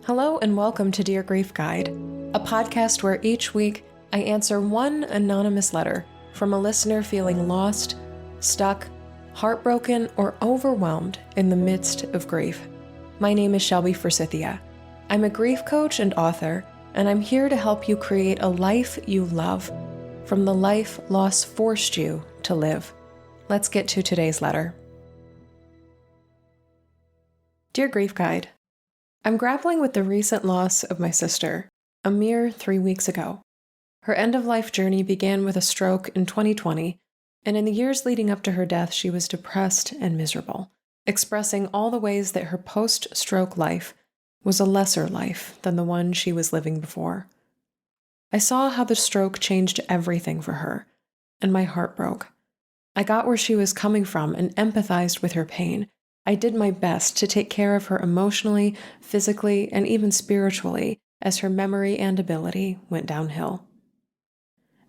Hello and welcome to Dear Grief Guide, a podcast where each week I answer one anonymous letter from a listener feeling lost, stuck, heartbroken, or overwhelmed in the midst of grief. My name is Shelby Forsythia. I'm a grief coach and author, and I'm here to help you create a life you love from the life loss forced you to live. Let's get to today's letter. Dear Grief Guide, I'm grappling with the recent loss of my sister, a mere 3 weeks ago. Her end-of-life journey began with a stroke in 2020, and in the years leading up to her death, she was depressed and miserable, expressing all the ways that her post-stroke life was a lesser life than the one she was living before. I saw how the stroke changed everything for her, and my heart broke. I got where she was coming from and empathized with her pain. I did my best to take care of her emotionally, physically, and even spiritually as her memory and ability went downhill.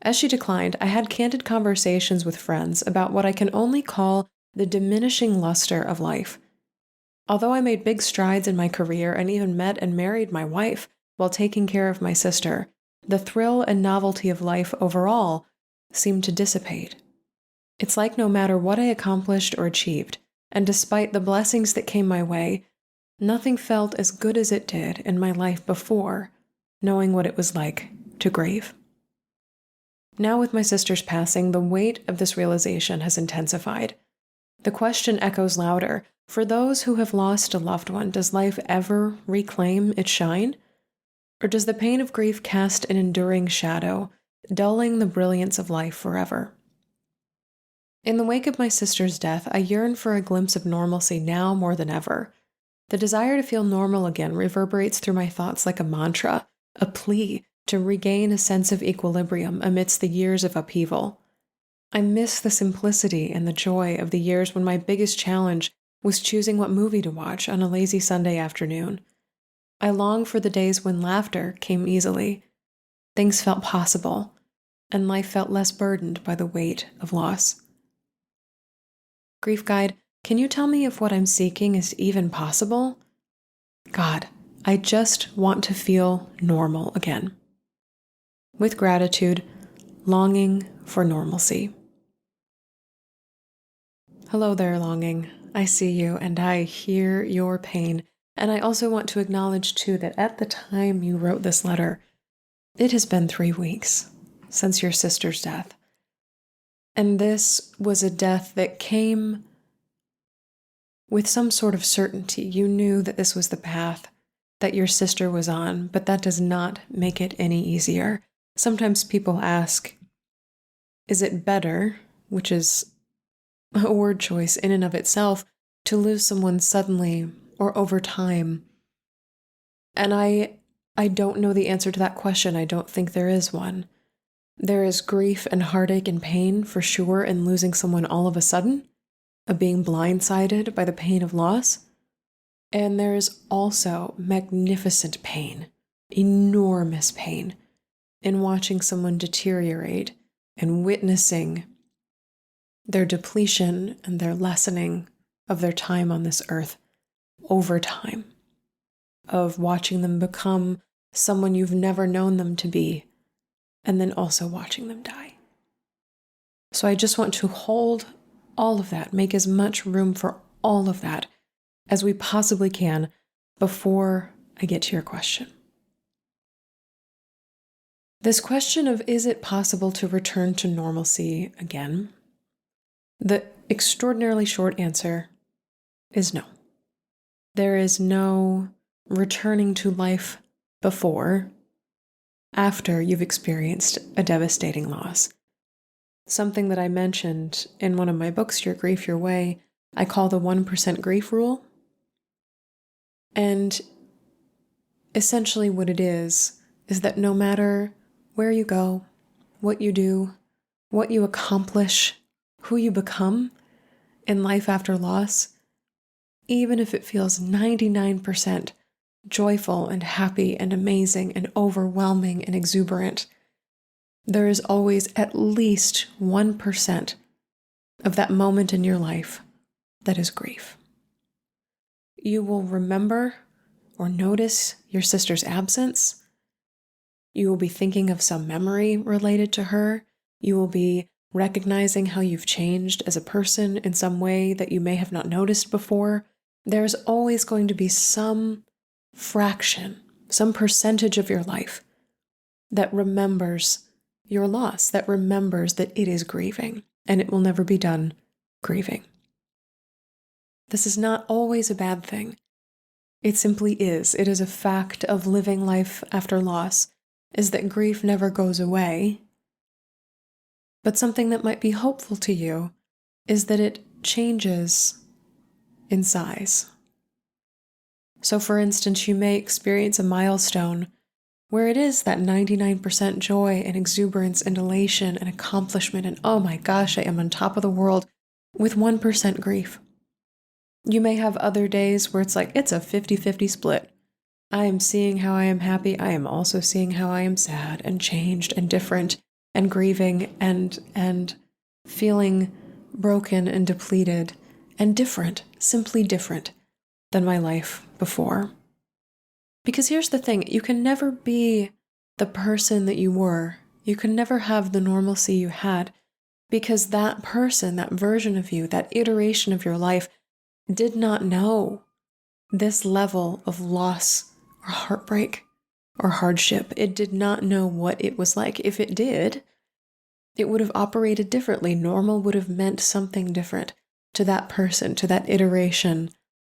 As she declined, I had candid conversations with friends about what I can only call the diminishing luster of life. Although I made big strides in my career and even met and married my wife while taking care of my sister, the thrill and novelty of life overall seemed to dissipate. It's like no matter what I accomplished or achieved, and despite the blessings that came my way, nothing felt as good as it did in my life before, knowing what it was like to grieve. Now with my sister's passing, the weight of this realization has intensified. The question echoes louder. For those who have lost a loved one, does life ever reclaim its shine? Or does the pain of grief cast an enduring shadow, dulling the brilliance of life forever? In the wake of my sister's death, I yearn for a glimpse of normalcy now more than ever. The desire to feel normal again reverberates through my thoughts like a mantra, a plea to regain a sense of equilibrium amidst the years of upheaval. I miss the simplicity and the joy of the years when my biggest challenge was choosing what movie to watch on a lazy Sunday afternoon. I long for the days when laughter came easily, things felt possible, and life felt less burdened by the weight of loss. Grief Guide, can you tell me if what I'm seeking is even possible? God, I just want to feel normal again. With gratitude, longing for normalcy. Hello there, longing. I see you and I hear your pain. And I also want to acknowledge too that at the time you wrote this letter, it has been 3 weeks since your sister's death. And this was a death that came with some sort of certainty. You knew that this was the path that your sister was on, but that does not make it any easier. Sometimes people ask, is it better, which is a word choice in and of itself, to lose someone suddenly or over time? And I don't know the answer to that question. I don't think there is one. There is grief and heartache and pain for sure in losing someone all of a sudden, of being blindsided by the pain of loss. And there is also magnificent pain, enormous pain, in watching someone deteriorate and witnessing their depletion and their lessening of their time on this earth over time, of watching them become someone you've never known them to be, and then also watching them die. So I just want to hold all of that, make as much room for all of that as we possibly can before I get to your question. This question of is it possible to return to normalcy again? The extraordinarily short answer is no. There is no returning to life before, after you've experienced a devastating loss. Something that I mentioned in one of my books, Your Grief, Your Way, I call the 1% grief rule. And essentially what it is that no matter where you go, what you do, what you accomplish, who you become in life after loss, even if it feels 99% joyful and happy and amazing and overwhelming and exuberant, there is always at least 1% of that moment in your life that is grief. You will remember or notice your sister's absence. You will be thinking of some memory related to her. You will be recognizing how you've changed as a person in some way that you may have not noticed before. There's always going to be some fraction, some percentage of your life that remembers your loss, that remembers that it is grieving, and it will never be done grieving. This is not always a bad thing. It simply is. It is a fact of living life after loss, is that grief never goes away. But something that might be hopeful to you is that it changes in size. So for instance, you may experience a milestone where it is that 99% joy and exuberance and elation and accomplishment and oh my gosh, I am on top of the world, with 1% grief. You may have other days where it's like, it's a 50-50 split. I am seeing how I am happy. I am also seeing how I am sad and changed and different and grieving and feeling broken and depleted and different, simply different than my life before. Because here's the thing, you can never be the person that you were. You can never have the normalcy you had because that person, that version of you, that iteration of your life did not know this level of loss or heartbreak or hardship. It did not know what it was like. If it did, it would have operated differently. Normal would have meant something different to that person, to that iteration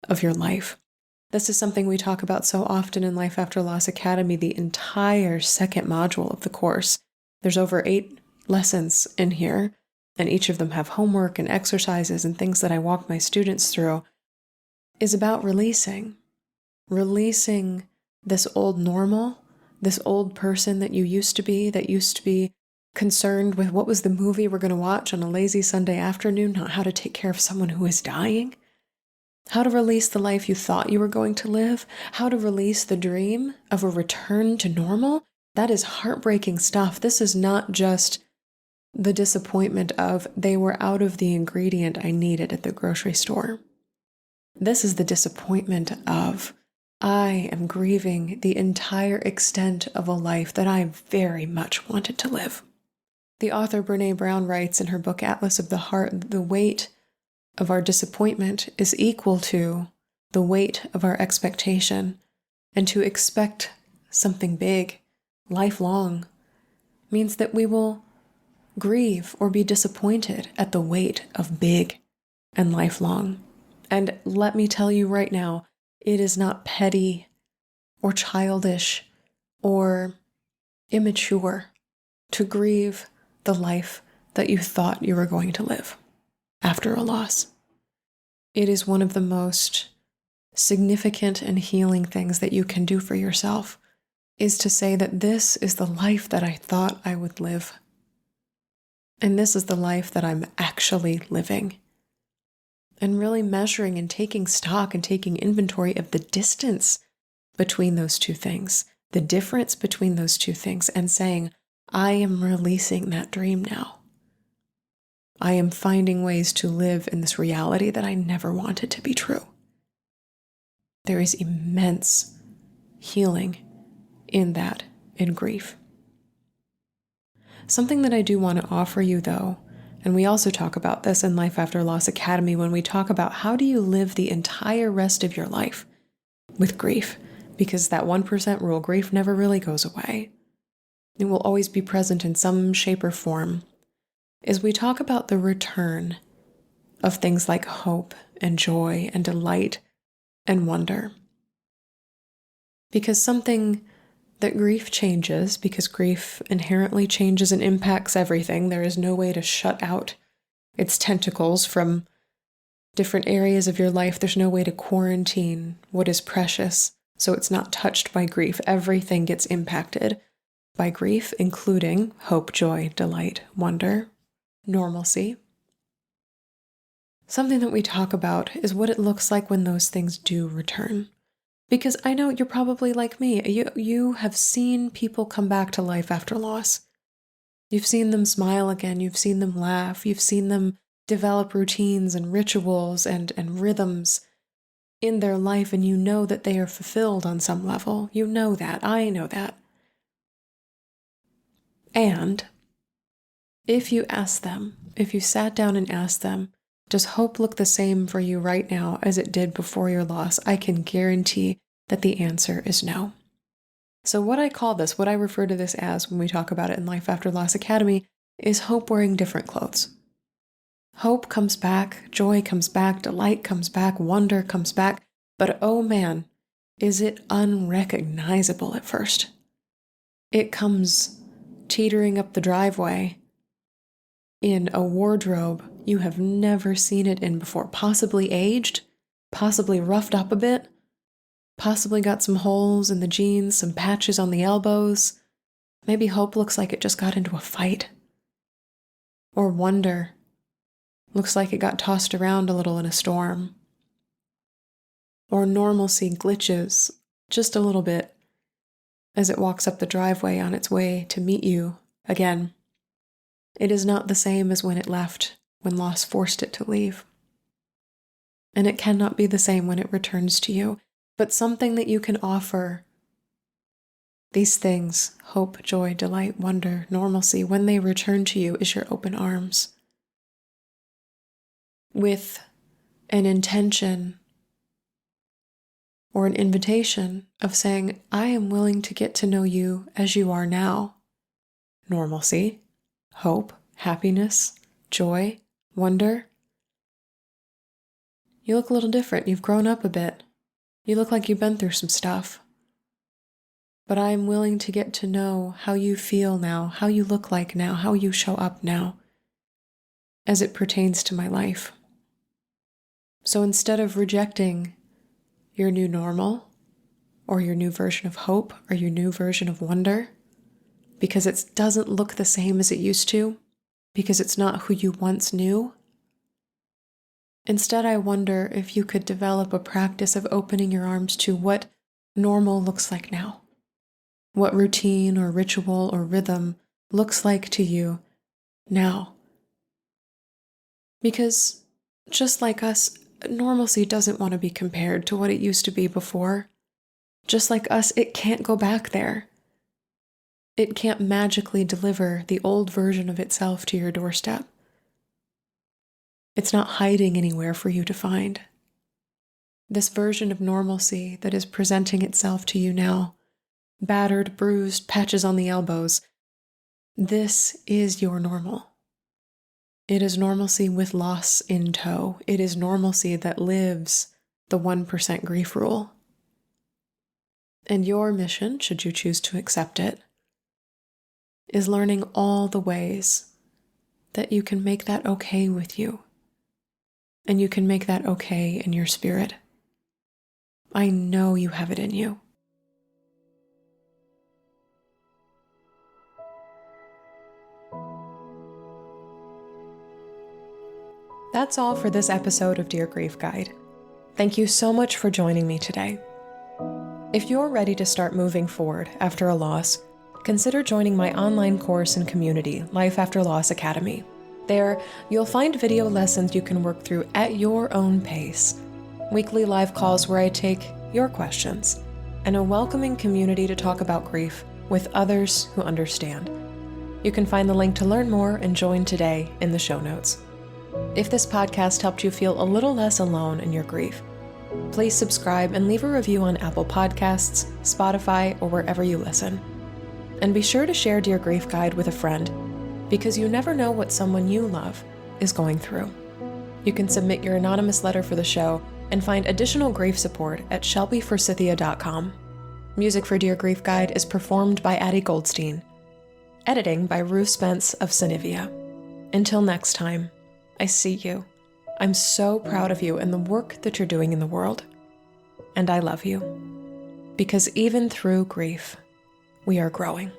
of your life. This is something we talk about so often in Life After Loss Academy, the entire second module of the course. There's over 8 lessons in here, and each of them have homework and exercises and things that I walk my students through, is about releasing this old normal, this old person that used to be concerned with what was the movie we're going to watch on a lazy Sunday afternoon, not how to take care of someone who is dying. How to release the life you thought you were going to live, how to release the dream of a return to normal. That is heartbreaking stuff. This is not just the disappointment of they were out of the ingredient I needed at the grocery store. This is the disappointment of I am grieving the entire extent of a life that I very much wanted to live. The author Brené Brown writes in her book Atlas of the Heart, the weight of our disappointment is equal to the weight of our expectation, and to expect something big, lifelong, means that we will grieve or be disappointed at the weight of big and lifelong. And let me tell you right now, it is not petty or childish or immature to grieve the life that you thought you were going to live after a loss. It is one of the most significant and healing things that you can do for yourself, is to say that this is the life that I thought I would live. And this is the life that I'm actually living. And really measuring and taking stock and taking inventory of the distance between those two things, the difference between those two things, and saying, I am releasing that dream now. I am finding ways to live in this reality that I never wanted to be true. There is immense healing in that, in grief. Something that I do want to offer you, though, and we also talk about this in Life After Loss Academy when we talk about how do you live the entire rest of your life with grief, because that 1% rule, grief never really goes away. It will always be present in some shape or form, is we talk about the return of things like hope and joy and delight and wonder. Because something that grief changes, because grief inherently changes and impacts everything, there is no way to shut out its tentacles from different areas of your life. There's no way to quarantine what is precious so it's not touched by grief. Everything gets impacted by grief, including hope, joy, delight, wonder, normalcy. Something that we talk about is what it looks like when those things do return. Because I know you're probably like me. You have seen people come back to life after loss. You've seen them smile again. You've seen them laugh. You've seen them develop routines and rituals and rhythms in their life and you know that they are fulfilled on some level. You know that. I know that. And if you ask them, if you sat down and asked them, does hope look the same for you right now as it did before your loss? I can guarantee that the answer is no. So what I call this, what I refer to this as when we talk about it in Life After Loss Academy, is hope wearing different clothes. Hope comes back, joy comes back, delight comes back, wonder comes back, but oh man, is it unrecognizable at first. It comes teetering up the driveway in a wardrobe you have never seen it in before, possibly aged, possibly roughed up a bit, possibly got some holes in the jeans, some patches on the elbows. Maybe hope looks like it just got into a fight. Or wonder looks like it got tossed around a little in a storm. Or normalcy glitches just a little bit as it walks up the driveway on its way to meet you again. It is not the same as when it left, when loss forced it to leave. And it cannot be the same when it returns to you, but something that you can offer. These things, hope, joy, delight, wonder, normalcy, when they return to you is your open arms. With an intention or an invitation of saying, I am willing to get to know you as you are now. Normalcy, hope, happiness, joy, wonder. You look a little different. You've grown up a bit. You look like you've been through some stuff. But I am willing to get to know how you feel now, how you look like now, how you show up now, as it pertains to my life. So instead of rejecting your new normal, or your new version of hope, or your new version of wonder, because it doesn't look the same as it used to, because it's not who you once knew, instead I wonder if you could develop a practice of opening your arms to what normal looks like now. What routine or ritual or rhythm looks like to you now. Because just like us, normalcy doesn't want to be compared to what it used to be before. Just like us, it can't go back there. It can't magically deliver the old version of itself to your doorstep. It's not hiding anywhere for you to find. This version of normalcy that is presenting itself to you now, battered, bruised, patches on the elbows, this is your normal. It is normalcy with loss in tow. It is normalcy that lives the 1% grief rule. And your mission, should you choose to accept it, is learning all the ways that you can make that okay with you. And you can make that okay in your spirit. I know you have it in you. That's all for this episode of Dear Grief Guide. Thank you so much for joining me today. If you're ready to start moving forward after a loss, consider joining my online course and community, Life After Loss Academy. There, you'll find video lessons you can work through at your own pace, weekly live calls where I take your questions, and a welcoming community to talk about grief with others who understand. You can find the link to learn more and join today in the show notes. If this podcast helped you feel a little less alone in your grief, please subscribe and leave a review on Apple Podcasts, Spotify, or wherever you listen. And be sure to share Dear Grief Guide with a friend, because you never know what someone you love is going through. You can submit your anonymous letter for the show and find additional grief support at shelbyforsythia.com. Music for Dear Grief Guide is performed by Addie Goldstein. Editing by Ruth Spence of Synivia. Until next time, I see you. I'm so proud of you and the work that you're doing in the world. And I love you. Because even through grief, we are growing.